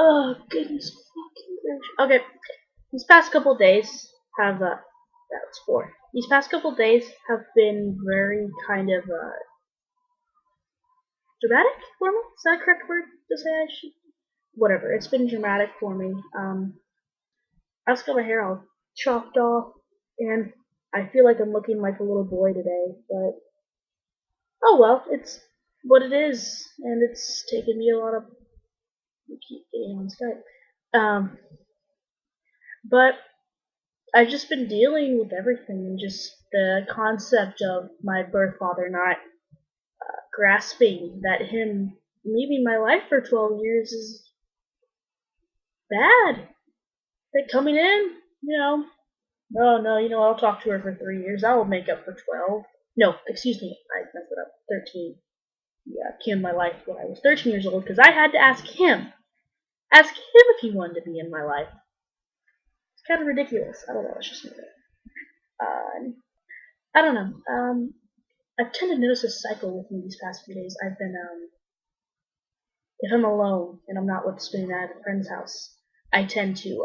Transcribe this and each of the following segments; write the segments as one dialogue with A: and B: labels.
A: Oh, goodness fucking gracious. Okay, these past couple days have, that's four. These past couple days have been very kind of, dramatic for me? Is that a correct word to say? I should. Whatever, it's been dramatic for me. I just got my hair all chopped off, and I feel like I'm looking like a little boy today, but oh well, it's what it is, and it's taken me a lot of. We keep getting on Skype. But I've just been dealing with everything, and just the concept of my birth father not grasping that him leaving my life for 12 years is bad. Like coming in, oh no, I'll talk to her for 3 years. I will make up for 12. No, excuse me, I messed it up. 13. Yeah, came in my life when I was 13 years old because I had to ask him. Ask him if he wanted to be in my life. It's kind of ridiculous. I don't know. It's just me. I don't know. I've tend to notice a cycle with me these past few days. I've been, if I'm alone and I'm not with spending at a friend's house, I tend to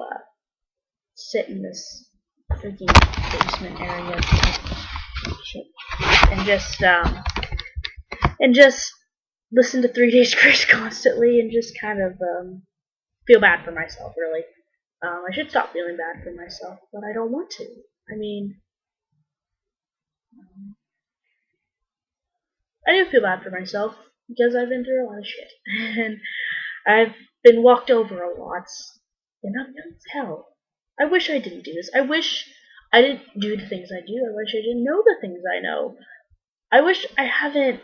A: sit in this freaking basement area and just listen to 3 Days Grace constantly and just kind of feel bad for myself. Really, I should stop feeling bad for myself, but I don't want to. I mean, I do feel bad for myself because I've been through a lot of shit and I've been walked over a lot, and I'm young as hell. I wish I didn't do this. I wish I didn't do the things I do. I wish I didn't know the things I know. I wish I haven't.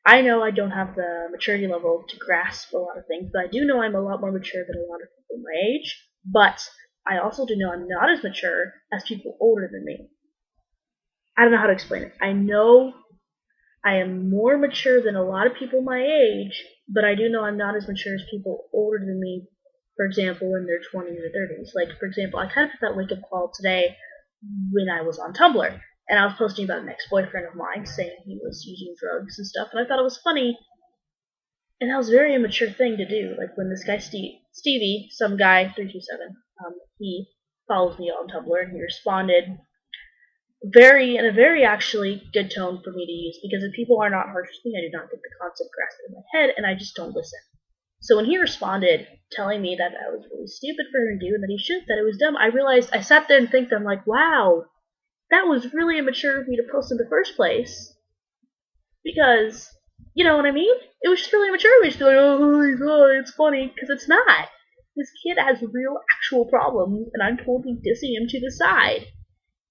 A: I know I don't have the maturity level to grasp a lot of things, but I do know I'm a lot more mature than a lot of people my age. But I also do know I'm not as mature as people older than me. I don't know how to explain it. I know I am more mature than a lot of people my age, but I do know I'm not as mature as people older than me, for example, in their 20s or 30s. Like, for example, I kind of had that wake-up call today when I was on Tumblr, and I was posting about an ex-boyfriend of mine saying he was using drugs and stuff, and I thought it was funny, and that was a very immature thing to do. Like, when this guy Stevie, some guy, 327, he follows me on Tumblr, and he responded in a very actually good tone for me to use, because if people are not harsh with me, I do not get the concept grasped in my head, and I just don't listen. So when he responded, telling me that I was really stupid for him to do, and that he should, that it was dumb, I realized, I sat there and think, I'm like, wow, that was really immature of me to post in the first place, because, you know what I mean? It was just really immature of me to be like, oh, it's funny, because it's not. This kid has real, actual problems, and I'm totally dissing him to the side.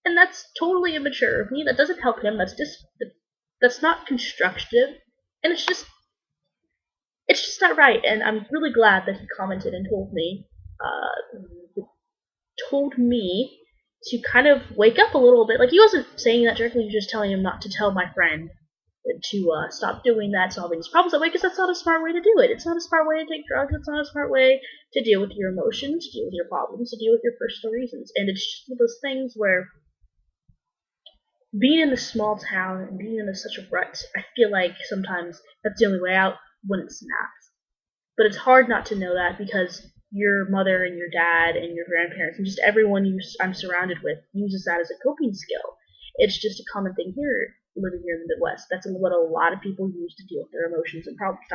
A: And that's totally immature of me. That doesn't help him. That's not constructive, and it's just not right. And I'm really glad that he commented and told me to kind of wake up a little bit. Like, he wasn't saying that directly. He was just telling him not to tell my friend to stop doing that, solving these problems that way, because that's not a smart way to do it. It's not a smart way to take drugs. It's not a smart way to deal with your emotions, to deal with your problems, to deal with your personal reasons. And it's just one of those things where being in this small town and being in such a rut, I feel like sometimes that's the only way out when it snaps. But it's hard not to know that, because your mother and your dad and your grandparents and just everyone I'm surrounded with uses that as a coping skill. It's just a common thing here, living here in the Midwest. That's what a lot of people use to deal with their emotions and problems.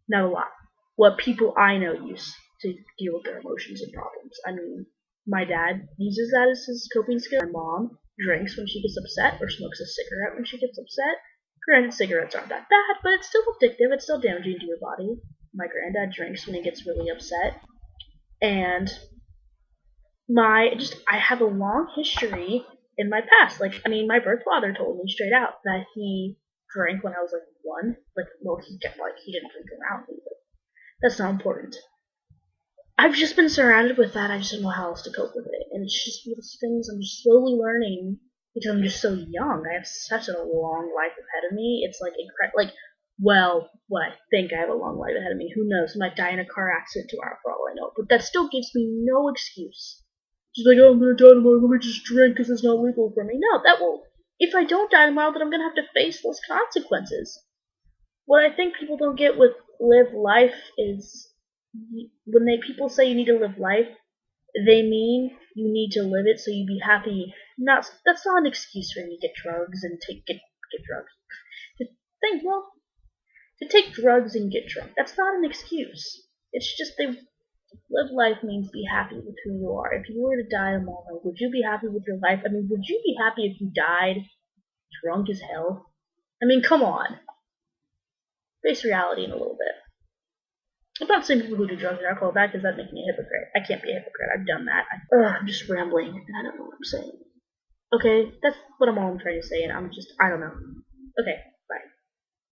A: Not a lot. What people I know use to deal with their emotions and problems. I mean, my dad uses that as his coping skill. My mom drinks when she gets upset, or smokes a cigarette when she gets upset. Granted, cigarettes aren't that bad, but it's still addictive. It's still damaging to your body. My granddad drinks when he gets really upset. And I have a long history in my past. Like, I mean, my birth father told me straight out that he drank when I was like 1. Like, well, he didn't drink around me, but that's not important. I've just been surrounded with that. I just don't know how else to cope with it. And it's just one of those things I'm just slowly learning, because I'm just so young. I have such a long life ahead of me. It's like incredible. Like, well, what I think I have a long life ahead of me. Who knows? I might die in a car accident tomorrow for all I know. But that still gives me no excuse. Just like, oh, I'm gonna die tomorrow. Let me just drink because it's not legal for me. No, that will. If I don't die tomorrow, then I'm gonna have to face those consequences. What I think people don't get with live life is when people say you need to live life, they mean you need to live it so you be happy. Not That's not an excuse for you to get drugs and get drugs. To think well, to take drugs and get drunk. That's not an excuse. It's just they live life means be happy with who you are. If you were to die tomorrow, would you be happy with your life? I mean, would you be happy if you died drunk as hell? I mean, come on. Face reality in a little bit. I'm not saying people who do drugs and alcohol bad because that makes me a hypocrite. I can't be a hypocrite. I've done that. I'm just rambling and I don't know what I'm saying. Okay, that's what I'm all trying to say, and I don't know. Okay,